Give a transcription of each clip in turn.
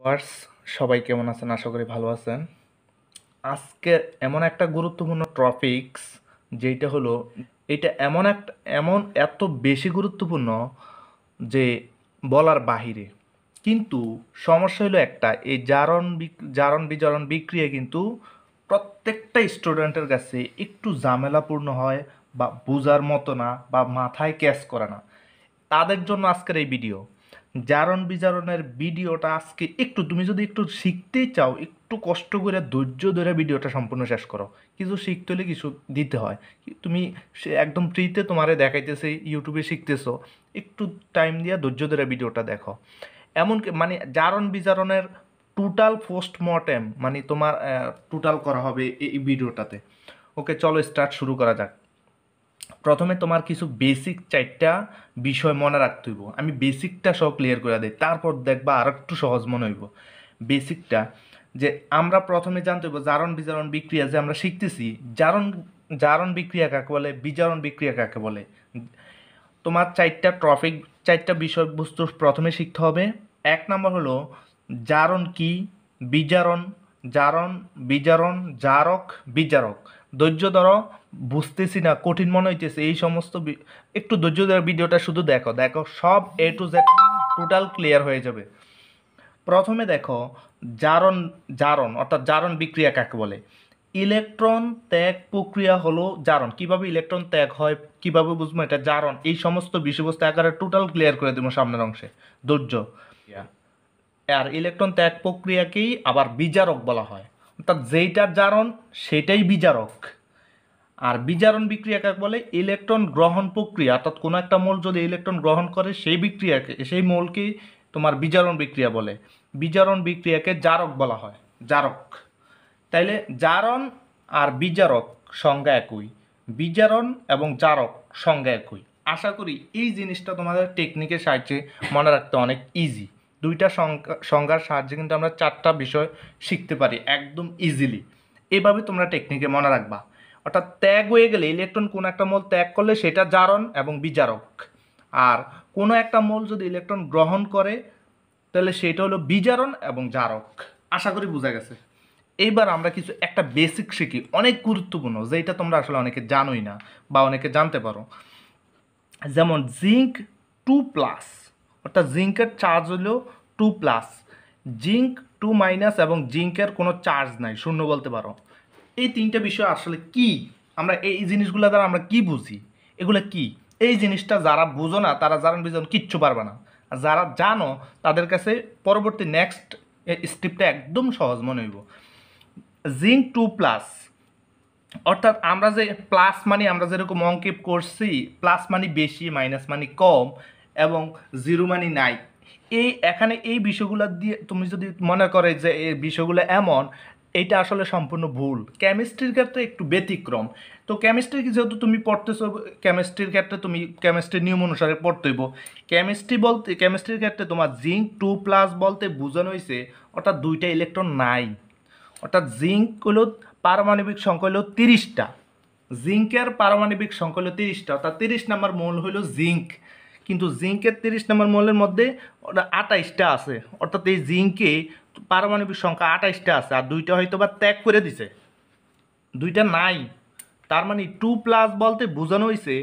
ওয়ার্স সবাই কেমন আছেন? আশা করি ভালো আছেন। আজকে এমন একটা গুরুত্বপূর্ণ টপিকস যেটা হলো এটা এমন এত বেশি গুরুত্বপূর্ণ যে বলার বাহিরে। কিন্তু সমস্যা হলো একটা, এই জারণ বিজারণ বিক্রিয়া কিন্তু প্রত্যেকটা স্টুডেন্টের কাছে একটু ঝামেলাপূর্ণ হয় বা বোঝার মতো না বা মাথায় ক্যাচ করে না। তাদের জন্য আজকের এই ভিডিও। জারণ বিজারণের ভিডিওটা আজকে একটু তুমি যদি একটু শিখতেই চাও, একটু কষ্ট করে ধৈর্য ধরে ভিডিওটা সম্পূর্ণ শেষ করো। কিছু শিখতে হলে কিছু দিতে হয়। তুমি একদম ফ্রিতে তোমারে দেখাইতেছে, ইউটিউবে শিখতেছো, একটু টাইম দিয়ে ধৈর্য ধরে ভিডিওটা দেখো। এমনকি মানে জারণ বিজারণের টোটাল পোস্টমর্টেম মানে তোমার টোটাল করা হবে এই ভিডিওটাতে। ওকে, চলো স্টার্ট শুরু করা যাক। প্রথমে তোমার কিছু বেসিক 4টা বিষয় মনে রাখতে হইব। আমি বেসিকটা সব ক্লিয়ার করে দিই, তারপর দেখবা আর একটু সহজ মনে হইব। বেসিকটা যে আমরা প্রথমে জানতে হইব জারণ বিজারণ বিক্রিয়া যে আমরা শিখতেছি, জারণ জারণ বিক্রিয়া কাকে বলে, বিজারণ বিক্রিয়া কাকে বলে। তোমার 4টা বিষয়বস্তু প্রথমে শিখতে হবে। 1 নম্বর হলো জারণ কি, বিজারণ, জারণ বিজারণ, জারক বিজারক। ধৈর্য ধরো, বুঝতেছি না, কঠিন মনে হইতেছে, এই সমস্ত একটু ধৈর্য ধরে ভিডিওটা শুধু দেখো দেখো, সব A to Z total clear হয়ে যাবে। প্রথমে দেখো জারণ জারণ অর্থাৎ জারণ বিক্রিয়া কাকে বলে। ইলেকট্রন ত্যাগ প্রক্রিয়া হলো জারণ। কিভাবে ইলেকট্রন ত্যাগ হয়, কিভাবে বুঝবো এটা জারণ, এই সমস্ত বিষয়বস্তু আকারে টোটাল ক্লিয়ার করে দেবো সামনের অংশে। ধৈর্য। আর ইলেকট্রন ত্যাগ প্রক্রিয়াকেই আবার বিজারক বলা হয়, অর্থাৎ যেইটার জারণ সেটাই বিজারক। আর বিজারণ বিক্রিয়া কাকে বলে, ইলেকট্রন গ্রহণ প্রক্রিয়া, অর্থাৎ কোনো একটা মৌল যদি ইলেকট্রন গ্রহণ করে সেই বিক্রিয়াকে, সেই মৌলকেই তোমার বিজারণ বিক্রিয়া বলে। বিজারণ বিক্রিয়াকে জারক বলা হয়, জারক। তাইলে জারণ আর বিজারক সংজ্ঞা একই, বিজারণ এবং জারক সংজ্ঞা একই। আশা করি এই জিনিসটা তোমাদের টেকনিকের সাহায্যে মনে রাখতে অনেক ইজি। দুইটা সংজ্ঞার সাহায্যে কিন্তু আমরা 4টা বিষয় শিখতে পারি একদম ইজিলি। এভাবে তোমরা টেকনিকে মনে রাখবা। অর্থাৎ ত্যাগ হয়ে গেলে, ইলেকট্রন কোনো একটা মৌল ত্যাগ করলে সেটা জারণ এবং বিজারক। আর কোনো একটা মৌল যদি ইলেকট্রন গ্রহণ করে তাহলে সেটা হলো বিজারণ এবং জারক। আশা করি বোঝা গেছে। এইবার আমরা কিছু একটা বেসিক শিখি, অনেক গুরুত্বপূর্ণ, যেটা তোমরা আসলে অনেকে জানোই না বা অনেকে জানতে পারো। যেমন জিঙ্ক 2+, অর্থাৎ জিঙ্কের চার্জ হলো 2+, জিঙ্ক 2- এবং জিঙ্কের কোনো চার্জ নাই, শূন্য বলতে পারো। এই 3টে বিষয় আসলে কি, আমরা এই জিনিসগুলো দ্বারা আমরা কি বুঝি, এগুলো কি, এই জিনিসটা যারা বুঝো না তারা জারণ বিজারণ কিচ্ছু পারবে না। আর যারা জানো তাদের কাছে পরবর্তী নেক্সট স্টেপটা একদম সহজ মনে হইব। জিঙ্ক 2+, অর্থাৎ আমরা যে প্লাস মানে আমরা যেরকম অঙ্কে করছি, প্লাস মানে বেশি, মাইনাস মানে কম, এবং জিরো মানে নাই। এখানে এই বিষয়গুলো দিয়ে তুমি যদি মনে করে যে এই বিষয়গুলো এমন, এইটা আসলে সম্পূর্ণ ভুল। কেমিস্ট্রির ক্ষেত্রে একটু ব্যতিক্রম। তো কেমিস্ট্রি যেহেতু তুমি পড়তেছো, কেমিস্ট্রির ক্ষেত্রে তুমি কেমিস্ট্রির নিয়ম অনুসারে পড়তে হইব। কেমিস্ট্রির ক্ষেত্রে তোমার জিঙ্ক 2+ বলতে বোঝানো হয়েছে অর্থাৎ 2টা ইলেকট্রন নাই। অর্থাৎ জিঙ্ক হলো পারমাণবিক সংখ্যা হলো 30টা, জিঙ্কের পারমাণবিক সংখ্যা হলো 30টা, অর্থাৎ 30 নম্বর মৌল হলো জিঙ্ক। কিন্তু জিঙ্কের 30 নম্বর মৌলের মধ্যে ওটা 28টা আছে, অর্থাৎ এই জিঙ্কে পারমাণবিক সংখ্যা 28টা আছে, আর 2টা হয়তো বা ত্যাগ করে দিছে, 2টা নাই। তার মানে 2+ বলতে বোঝানো হয়েছে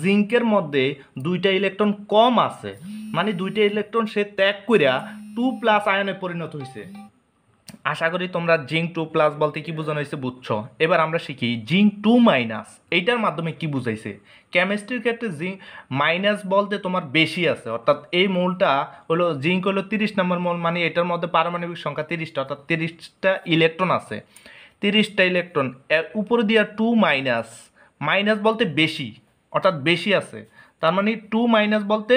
জিঙ্কের মধ্যে 2টা ইলেকট্রন কম আছে, মানে 2টা ইলেকট্রন সে ত্যাগ করিয়া 2+ আয়নে পরিণত হয়েছে। আশা করি তোমরা জিঙ্ক 2+ বলতে কি বোঝানো হয়েছে বুঝছো। এবার আমরা শিখি জিঙ্ক 2-, এইটার মাধ্যমে কি বুঝাইছে। কেমিস্ট্রির ক্ষেত্রে জিঙ্ক মাইনাস বলতে তোমার বেশি আছে, অর্থাৎ এই মৌলটা হলো জিঙ্ক হলো 30 নম্বর মৌল, মানে এটার মধ্যে পারমাণবিক সংখ্যা 30টা, অর্থাৎ 30টা ইলেকট্রন আছে। 30টা ইলেকট্রন উপরে দিয়া 2-, মাইনাস বলতে বেশি, অর্থাৎ বেশি আছে। তার মানে 2- বলতে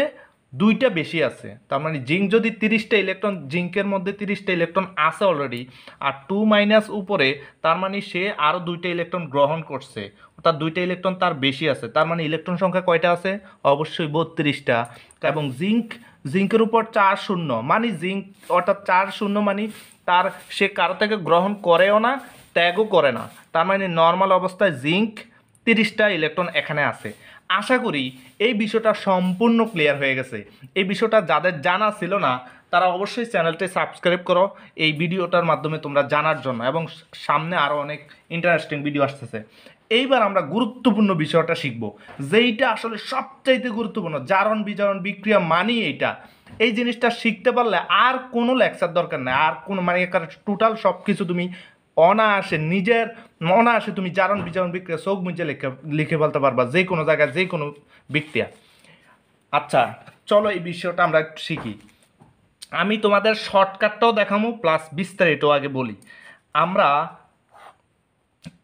2টা বেশি আছে। তার মানে জিঙ্ক যদি 30টা ইলেকট্রন, জিঙ্কের মধ্যে 30টা ইলেকট্রন আছে অলরেডি, আর 2- উপরে, তার মানে সে আরও 2টা ইলেকট্রন গ্রহণ করছে, অর্থাৎ 2টা ইলেকট্রন তার বেশি আছে। তার মানে ইলেকট্রন সংখ্যা কয়টা আছে, অবশ্যই 32টা। এবং জিঙ্কের উপর 4 শূন্য, মানে জিঙ্ক অর্থাৎ 4 শূন্য মানে তার সে কারো থেকে গ্রহণ করেও না, ত্যাগও করে না। তার মানে নর্মাল অবস্থায় জিঙ্ক 30টা ইলেকট্রন এখানে আছে। আশা করি এই বিষয়টা সম্পূর্ণ ক্লিয়ার হয়ে গেছে। এই বিষয়টা যাদের জানা ছিল না তারা অবশ্যই চ্যানেলটি সাবস্ক্রাইব করো এই ভিডিওটার মাধ্যমে তোমরা জানার জন্য, এবং সামনে আরও অনেক ইন্টারেস্টিং ভিডিও আসতেছে। এইবার আমরা গুরুত্বপূর্ণ বিষয়টা শিখব, যেইটা আসলে সবচাইতে গুরুত্বপূর্ণ, জারণ বিজারণ বিক্রিয়া মানি এইটা। এই জিনিসটা শিখতে পারলে আর কোনো লেকচার দরকার নেই, আর কোনো মানে টোটাল সব কিছু তুমি অনায়াসে নিজের অনায়াসে তুমি জারণ বিজারণ বিক্রিয়া চোখ মুজে লিখে ফেলতে পারবা, যে কোনো জায়গায় যে কোনো বিক্রিয়া। আচ্ছা চলো এই বিষয়টা আমরা একটু শিখি। আমি তোমাদের শর্টকাটটাও দেখাবো প্লাস বিস্তারিত আগে বলি। আমরা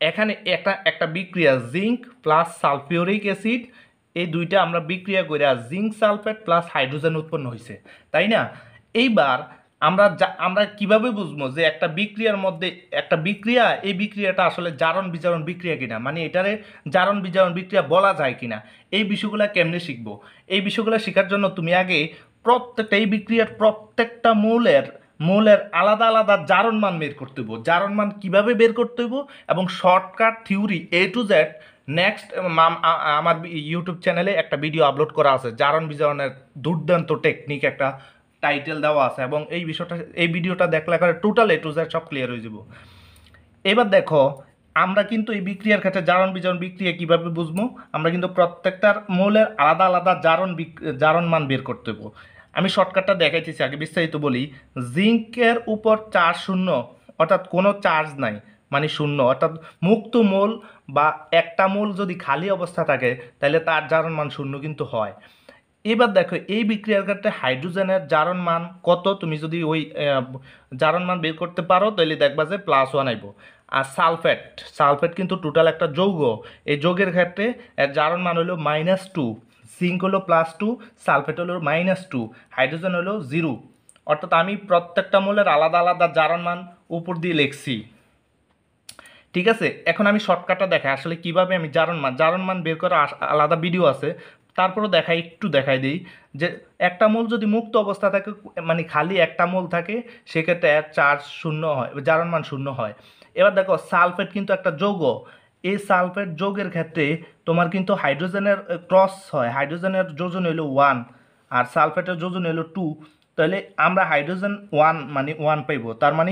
এখানে একটা বিক্রিয়া জিঙ্ক প্লাস সালফিউরিক অ্যাসিড, এই দুইটা আমরা বিক্রিয়া করে জিঙ্ক সালফেট প্লাস হাইড্রোজেন উৎপন্ন হয়েছে, তাই না? এইবার আমরা কিভাবে বুঝবো যে একটা বিক্রিয়ার মধ্যে একটা বিক্রিয়া, এই বিক্রিয়াটা আসলে জারণ বিজারণ বিক্রিয়া কিনা, মানে এটারে জারণ বিজারণ বিক্রিয়া বলা যায় কিনা, এই বিষয়গুলো কেমনে শিখবো? এই বিষয়গুলো শেখার জন্য তুমি আগে প্রত্যেকটা এই বিক্রিয়ার প্রত্যেকটা মৌলের আলাদা আলাদা জারণ মান বের করতে হইব। জারণ মান কীভাবে বের করতে হইব এবং shortcut theory A to Z next আমার ইউটিউব চ্যানেলে একটা ভিডিও আপলোড করা আছে, জারণ বিজারণের দুর্দান্ত টেকনিক একটা টাইটেল দেওয়া আছে, এবং এই ভিডিওটা দেখলে করে টোটাল A to Z সব ক্লিয়ার হয়ে যাব। এবার দেখো আমরা কিন্তু এই বিক্রিয়ার ক্ষেত্রে জারণ বিজারণ বিক্রিয়া কীভাবে বুঝবো, আমরা কিন্তু প্রত্যেকটার মৌলের আলাদা আলাদা জারণ মান বের করতে হইব। আমি শর্টকাটটা দেখাইতেছি, আগে বিস্তারিত বলি। জিঙ্কের উপর চার্জ শূন্য, অর্থাৎ কোনো চার্জ নাই মানে শূন্য, অর্থাৎ মুক্ত মোল বা একটা মোল যদি খালি অবস্থা থাকে তাহলে তার জারণ মান শূন্য কিন্তু হয়। এবার দেখো এই বিক্রিয়ার ক্ষেত্রে হাইড্রোজেনের জারণ মান কত, তুমি যদি ওই জারণ মান বের করতে পারো তাহলে দেখবা যে +1 আইব। আর সালফেট কিন্তু টোটাল একটা যৌগ, এই যৌগের ক্ষেত্রে এর জারণ মান হলো -2, জিঙ্ক হলো +2, সালফেট হলো -2, হাইড্রোজেন হলো 0। অর্থাৎ আমি প্রত্যেকটা মৌলের আলাদা আলাদা জারণ মান উপর দিয়ে লিখছি, ঠিক আছে? এখন আমি শর্টকাটটা দেখাই আসলে কিভাবে আমি জারণ মান বের করা আলাদা ভিডিও আছে, তারপরও একটু দেখাই দিই যে একটা মোল যদি মুক্ত অবস্থা থাকে মানে খালি একটা মোল থাকে, সেক্ষেত্রে এর চার্জ শূন্য হয়, জারণ মান শূন্য হয়। এবার দেখো সালফেট কিন্তু একটা যৌগ, এই সালফেট যৌগের ক্ষেত্রে তোমার কিন্তু হাইড্রোজেনের ক্রস হয়, হাইড্রোজেনের যোজন হলো 1 আর সালফেটের যোজন হলো 2, তাহলে আমরা হাইড্রোজেন 1 মানে 1 পাইব, তার মানে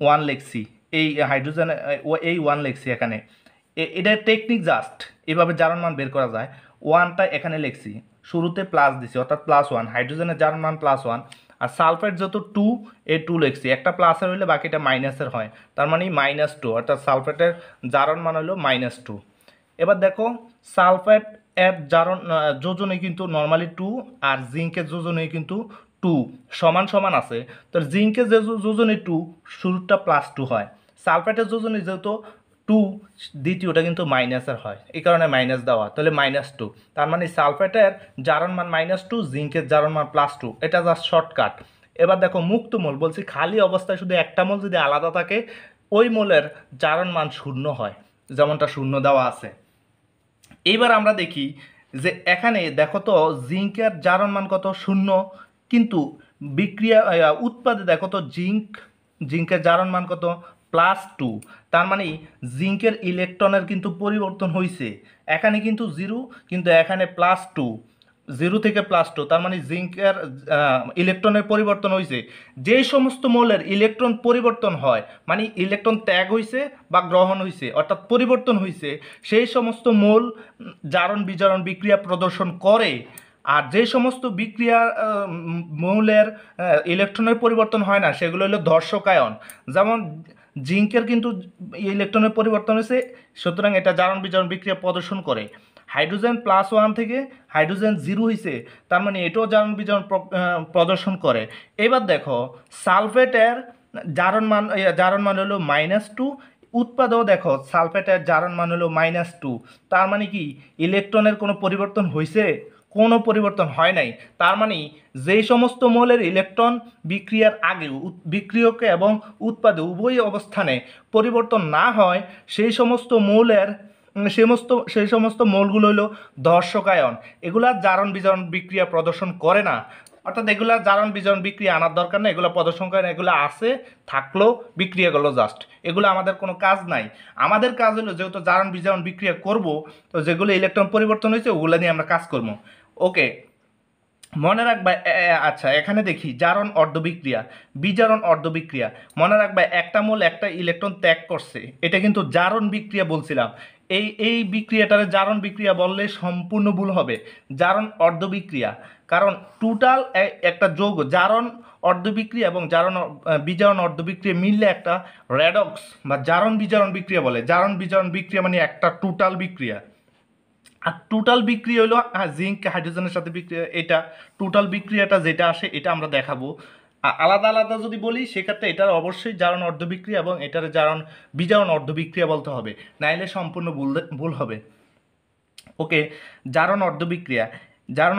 1 লিখছি, এই হাইড্রোজেন এই 1 লিখছি এখানে। এটার টেকনিক জাস্ট এভাবে জারণ মান বের করা যায়। 1টা এখানে লিখছি, শুরুতে প্লাস দিছি অর্থাৎ +1, হাইড্রোজেনের জারণ মান +1, আর সালফেট যত 2 এই 2 লিখছি, একটা প্লাসের হইলে বাকিটা মাইনাসের হয়, তার মানে -2, অর্থাৎ সালফেটের জারণ মান হলো -2। এবার দেখো সালফেট এর জারণ যোজনে কিন্তু নর্মালি 2 আর জিঙ্কের যোজনে কিন্তু 2 সমান সমান আছে, তো জিঙ্কের যে যোজনে 2 শুরুটা +2 হয়, সালফেটের যোজনে যেহেতু 2 দ্বিতীয়টা কিন্তু মাইনাসের হয়, এই কারণে মাইনাস দেওয়া, তাহলে -2, তার মানে সালফেটের জারণ মান -2, জিঙ্কের জারণ মান +2, এটা জাস্ট শর্টকাট। এবার দেখো মুক্ত মোল বলছি, খালি অবস্থায় শুধু একটা মোল যদি আলাদা থাকে ওই মোলের জারণ মান শূন্য হয়, যেমনটা শূন্য দেওয়া আছে। এইবার আমরা দেখি যে এখানে দেখো তো জিঙ্কের জারণ মান কত, শূন্য, কিন্তু বিক্রিয়া উৎপাদে দেখো তো জিঙ্কের জারণ মান কত, +2, তার মানে জিঙ্কের ইলেকট্রনের কিন্তু পরিবর্তন হয়েছে, এখানে কিন্তু 0 কিন্তু এখানে +2, 0 থেকে +2, তার মানে জিঙ্কের ইলেকট্রনের পরিবর্তন হয়েছে। যে সমস্ত মৌলের ইলেকট্রন পরিবর্তন হয় মানে ইলেকট্রন ত্যাগ হয়েছে বা গ্রহণ হয়েছে অর্থাৎ পরিবর্তন হয়েছে, সেই সমস্ত মৌল জারণ বিজারণ বিক্রিয়া প্রদর্শন করে। আর যে সমস্ত বিক্রিয়া মৌলের ইলেকট্রনের পরিবর্তন হয় না সেগুলো হলো ধর্ষক আয়ন, যেমন জিঙ্কের কিন্তু ইলেকট্রনের পরিবর্তন হয়েছে, সুতরাং এটা জারণ বিজারণ বিক্রিয়া প্রদর্শন করে। হাইড্রোজেন +1 থেকে হাইড্রোজেন 0 হয়েছে, তার মানে এটাও জারণ বিজারণ প্রদর্শন করে। এবার দেখো সালফেটের জারণ মান হলো -2, উৎপাদও দেখো সালফেটের জারণ মান হলো -2, তার মানে কি ইলেকট্রনের কোনো পরিবর্তন হয়েছে? কোনো পরিবর্তন হয় নাই, তার মানে যেই সমস্ত মৌলের ইলেকট্রন বিক্রিয়ার আগে বিক্রিয়কে এবং উৎপাদে উভয় অবস্থানে পরিবর্তন না হয় সেই সমস্ত মৌলগুলো হলো ধর্ষক আয়ন, এগুলা জারণ বিজারণ বিক্রিয়া প্রদর্শন করে না, অর্থাৎ এগুলা জারণ বিজারণ বিক্রিয়া আনার দরকার নেই, এগুলো প্রদর্শন করে না, এগুলো আছে থাকলেও বিক্রিয়াগুলো জাস্ট, এগুলো আমাদের কোনো কাজ নাই। আমাদের কাজ হলো যেহেতু জারণ বিজারণ বিক্রিয়া করব, তো যেগুলো ইলেকট্রন পরিবর্তন হয়েছে ওগুলো নিয়ে আমরা কাজ করবো। ওকে, মনে রাখবা আচ্ছা এখানে দেখি জারণ অর্ধবিক্রিয়া, বিজারণ অর্ধবিক্রিয়া। মনে রাখবা একটা মোল একটা ইলেকট্রন ত্যাগ করছে, এটা কিন্তু জারণ বিক্রিয়া বলছিলাম। এই বিক্রিয়াটারে জারণ বিক্রিয়া বললে সম্পূর্ণ ভুল হবে, জারণ অর্ধবিক্রিয়া। কারণ টোটাল একটা যৌগ জারণ অর্ধবিক্রিয়া এবং বিজারণ অর্ধবিক্রিয়া মিললে একটা রেডক্স বা জারণ বিজারণ বিক্রিয়া বলে। জারণ বিজারণ বিক্রিয়া মানে একটা টোটাল বিক্রিয়া। আর টোটাল বিক্রিয়া হলো জিঙ্ক হাইড্রোজেনের সাথে বিক্রিয়া, এটা টোটাল বিক্রিয়াটা যেটা আসে এটা আমরা দেখাবো। আলাদা আলাদা যদি বলি সেক্ষেত্রে এটার অবশ্যই জারণ অর্ধবিক্রিয়া এবং এটার বিজারণ অর্ধবিক্রিয়া বলতে হবে, নাইলে সম্পূর্ণ ভুল হবে। ওকে, জারণ অর্ধবিক্রিয়া, জারণ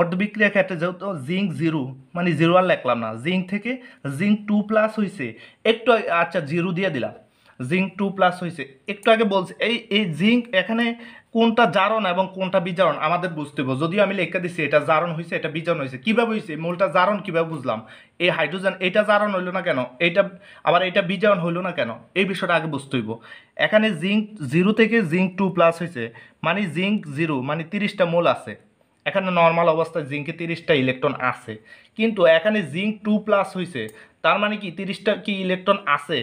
অর্ধবিক্রিয়ার ক্ষেত্রে যেহেতু জিঙ্ক জিরো মানে জিরো আর লিখলাম না, জিঙ্ক থেকে জিঙ্ক 2+ হয়েছে একটু আচ্ছা জিরো দিয়ে দিলাম, জিঙ্ক 2+ হয়েছে একটু আগে বলছে। এই জিঙ্ক এখানে কোনটা জারণ এবং কোনটা বিজারণ আমাদের বুঝতে হবে। যদিও আমি লেখা দিচ্ছি এটা জারণ হয়েছে এটা বিজারণ হয়েছে, কীভাবে হয়েছে মূলটা জারণ কীভাবে বুঝলাম, এই হাইড্রোজেন এটা জারণ হইলো না কেন, এটা আবার এটা বিজারণ হইলো না কেন, এই বিষয়টা আগে বুঝতে হইব। এখানে জিঙ্ক জিরো থেকে জিঙ্ক 2+ হয়েছে মানে জিঙ্ক জিরো মানে 30টা মোল আছে। এখানে নর্মাল অবস্থায় জিঙ্কে 30টা ইলেকট্রন আছে, কিন্তু এখানে জিঙ্ক 2+ হয়েছে তার মানে কি 30টা কি ইলেকট্রন আছে।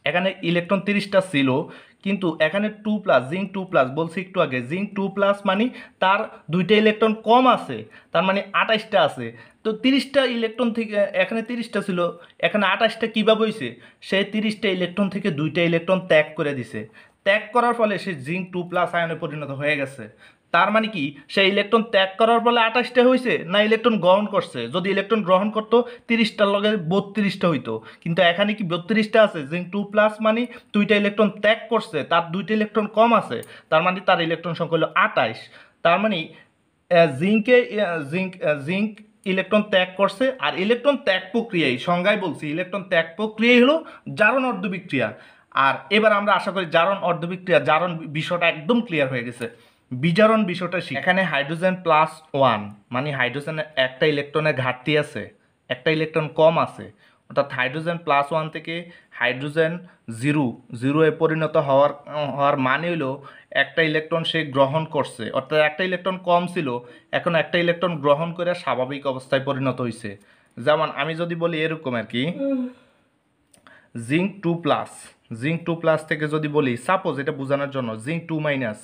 এখানে ইলেকট্রন 30টা ছিল, কিন্তু এখানে 2+, জিঙ্ক 2+ বলছি একটু আগে, জিঙ্ক 2+ মানে তার 2টা ইলেকট্রন কম আছে, তার মানে 28টা আছে। তো 30টা ইলেকট্রন থেকে এখানে 30টা ছিল, এখানে 28টা কীভাবে হয়েছে, সে 30টা ইলেকট্রন থেকে 2টা ইলেকট্রন ত্যাগ করে দিছে, ত্যাগ করার ফলে সে জিঙ্ক 2+ আয়নে পরিণত হয়ে গেছে। তার মানে কি সে ইলেকট্রন ত্যাগ করার ফলে 28টা হয়েছে না ইলেকট্রন গ্রহণ করছে, যদি ইলেকট্রন গ্রহণ করতো 30টার লগে 32টা হইতো, কিন্তু এখানে কি 32টা আছে, জিঙ্ক 2+ মানে 2টা ইলেকট্রন ত্যাগ করছে, তার 2টা ইলেকট্রন কম আছে, তার মানে তার ইলেকট্রন সংখ্যা হলো 28। তার মানে জিঙ্কে জিঙ্ক ইলেকট্রন ত্যাগ করছে, আর ইলেকট্রন ত্যাগ প্রক্রিয়ায় সংজ্ঞায় বলছি ইলেকট্রন ত্যাগ প্রক্রিয়াই হলো জারণ অর্ধবিক্রিয়া। আর এবার আমরা আশা করি জারণ অর্ধবিক্রিয়া জারণ বিষয়টা একদম ক্লিয়ার হয়ে গেছে। বিজারণ বিষয়টা এখানে হাইড্রোজেন +1 মানে হাইড্রোজেনের একটা ইলেকট্রনের ঘাটতি আছে, একটা ইলেকট্রন কম আছে, অর্থাৎ হাইড্রোজেন +1 থেকে হাইড্রোজেন জিরোয়ে পরিণত হওয়ার মানে হলো একটা ইলেকট্রন সে গ্রহণ করছে, অর্থাৎ একটা ইলেকট্রন কম ছিল এখন একটা ইলেকট্রন গ্রহণ করে স্বাভাবিক অবস্থায় পরিণত হয়েছে। যেমন আমি যদি বলি এরকম আর কি, জিঙ্ক 2+, জিঙ্ক 2+ থেকে যদি বলি সাপোজ এটা বোঝানোর জন্য জিঙ্ক 2-,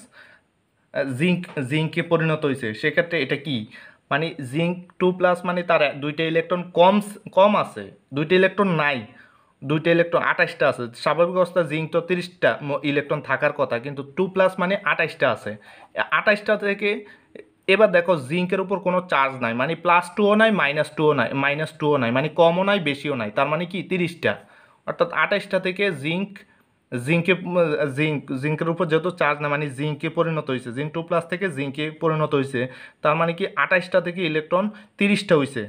জিঙ্কে পরিণত হয়েছে, সেক্ষেত্রে এটা কি মানে জিঙ্ক 2+ মানে তার 2টা ইলেকট্রন কম আছে, 2টা ইলেকট্রন নাই, 2টা ইলেকট্রন 28টা আছে। স্বাভাবিক অবস্থা জিঙ্ক তো 30টা ইলেকট্রন থাকার কথা, কিন্তু 2+ মানে 28টা আছে। 28টা থেকে এবার দেখো জিঙ্কের উপর কোনো চার্জ নাই, মানে +2ও নাই -2ও নাই মানে কমও নাই বেশিও নাই, তার মানে কি 30টা, অর্থাৎ 28টা থেকে জিঙ্কের উপর যেহেতু চার্জ না মানে জিঙ্কে পরিণত হয়েছে, জিঙ্ক 2+ থেকে জিঙ্কে পরিণত হয়েছে, তার মানে কি 28টা থেকে ইলেকট্রন 30টা হয়েছে।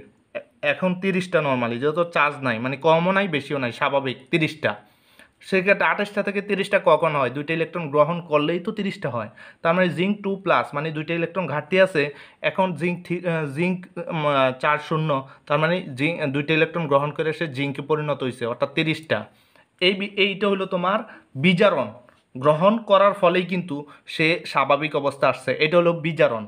এখন 30টা নর্মালি যেহেতু চার্জ নাই মানে কমও নাই বেশিও নাই স্বাভাবিক 30টা। সেক্ষেত্রে 28টা থেকে 30টা কখন হয়, 2টা ইলেকট্রন গ্রহণ করলেই তো 30টা হয়। তার মানে জিঙ্ক 2+ মানে 2টা ইলেকট্রন ঘাটতি আছে, এখন জিঙ্ক 4 শূন্য, তার মানে জিঙ্ক 2টা ইলেকট্রন গ্রহণ করে সে জিঙ্কে পরিণত হয়েছে অর্থাৎ 30টা। এইটা হলো তোমার বিজারণ, গ্রহণ করার ফলেই কিন্তু সে স্বাভাবিক অবস্থা আসছে, এটা হলো বিজারণ।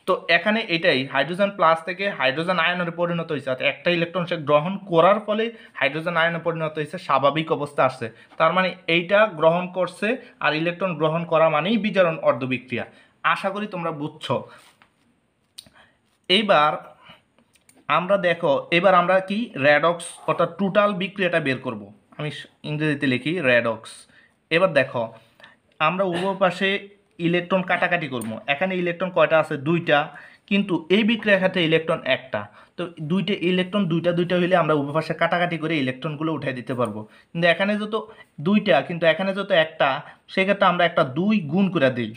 তো এখানে এটাই হাইড্রোজেন প্লাস থেকে হাইড্রোজেন আয়নে পরিণত হয়েছে, অর্থাৎ একটা ইলেকট্রন সে গ্রহণ করার ফলে হাইড্রোজেন আয়নে পরিণত হয়েছে, স্বাভাবিক অবস্থা আসছে। তার মানে এইটা গ্রহণ করছে, আর ইলেকট্রন গ্রহণ করা মানেই বিজারণ অর্ধবিক্রিয়া। আশা করি তোমরা বুঝছো। এইবার এবার আমরা কি রেডক্স অর্থাৎ টোটাল বিক্রিয়াটা বের করব। আমি ইংরেজিতে লিখি রেডক্স। এবার দেখো আমরা উভয় পাশে ইলেকট্রন কাটাকাটি করবো, এখানে ইলেকট্রন কয়টা আছে 2টা, কিন্তু এই বিক্রিয়ার ক্ষেত্রে ইলেকট্রন একটা। তো 2টা ইলেকট্রন 2টা হইলে আমরা উভয় পাশে কাটাকাটি করে ইলেকট্রনগুলো উঠাই দিতে পারবো, কিন্তু এখানে যত 2টা কিন্তু এখানে যত একটা, সেক্ষেত্রে আমরা একটা 2 গুণ করে দিই।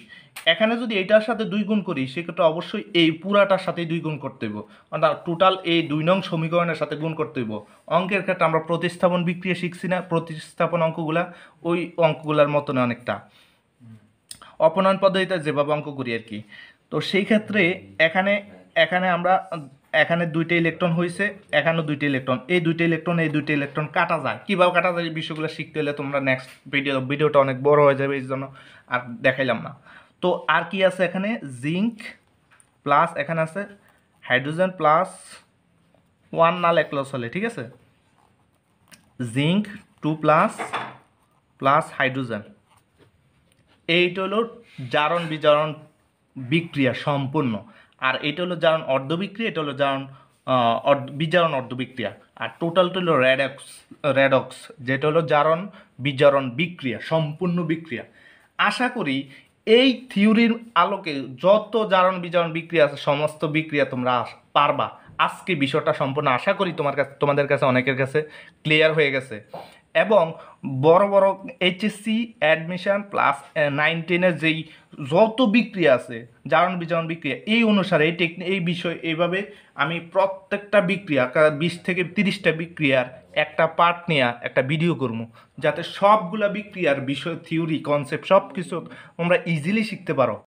এখানে যদি এইটার সাথে 2 গুণ করি সেক্ষেত্রে অবশ্যই এই পুরাটার সাথে 2 গুণ করতে হইব, অর্থাৎ টোটাল এই 2 নং সমীকরণের সাথে গুণ করতে হইব। অঙ্কের ক্ষেত্রে আমরা প্রতিস্থাপন বিক্রিয়া শিখছি না, প্রতিস্থাপন অঙ্কগুলা ওই অঙ্কগুলার মতন অনেকটা অপনয়ন পদ্ধতিতে যেভাবে অঙ্ক করি আর কি। তো সেই ক্ষেত্রে এখানে এখানে আমরা এখানে 2টা ইলেকট্রন হয়েছে, এখানেও 2টা ইলেকট্রন, এই 2টা ইলেকট্রন কাটা যায়, কীভাবে কাটা যায় এই বিষয়গুলো শিখতে হলে তোমরা নেক্সট ভিডিওটা অনেক বড় হয়ে যাবে, এই জন্য আর দেখাইলাম না। তো আর কি আছে এখানে জিঙ্ক প্লাস এখানে আছে হাইড্রোজেন প্লাস 1 না লেখলেও চলে, ঠিক আছে। জিঙ্ক 2 প্লাস হাইড্রোজেন, এইটা হলো জারণ বিজারণ বিক্রিয়া সম্পূর্ণ। আর এটা হলো জারণ অর্ধ বিক্রিয়া, এটা হলো জারণ বিজারণ অর্ধ বিক্রিয়া। আর টোটালটা হলো রেডক্স, যেটা হলো জারণ বিজারণ বিক্রিয়া সম্পূর্ণ বিক্রিয়া। আশা করি এই থিওরির আলোকে যত জারণ বিজারণ বিক্রিয়া আছে সমস্ত বিক্রিয়া তোমরা পারবা। আজকে বিষয়টা সম্পূর্ণ আশা করি তোমাদের কাছে অনেকের কাছে ক্লিয়ার হয়ে গেছে। এবং বড় বড় এইচএসসি অ্যাডমিশন প্লাস 9-10-এর যেই যত বিক্রিয়া আছে জারণ বিজারণ বিক্রিয়া, এই অনুসারে এই বিষয় এইভাবে আমি প্রত্যেকটা বিক্রিয়া 20 থেকে 30টা বিক্রিয়ার একটা পার্ট নিয়ে একটা ভিডিও করবো, যাতে সবগুলা বিক্রিয়ার বিষয় থিওরি কনসেপ্ট সব কিছু তোমরা ইজিলি শিখতে পারো।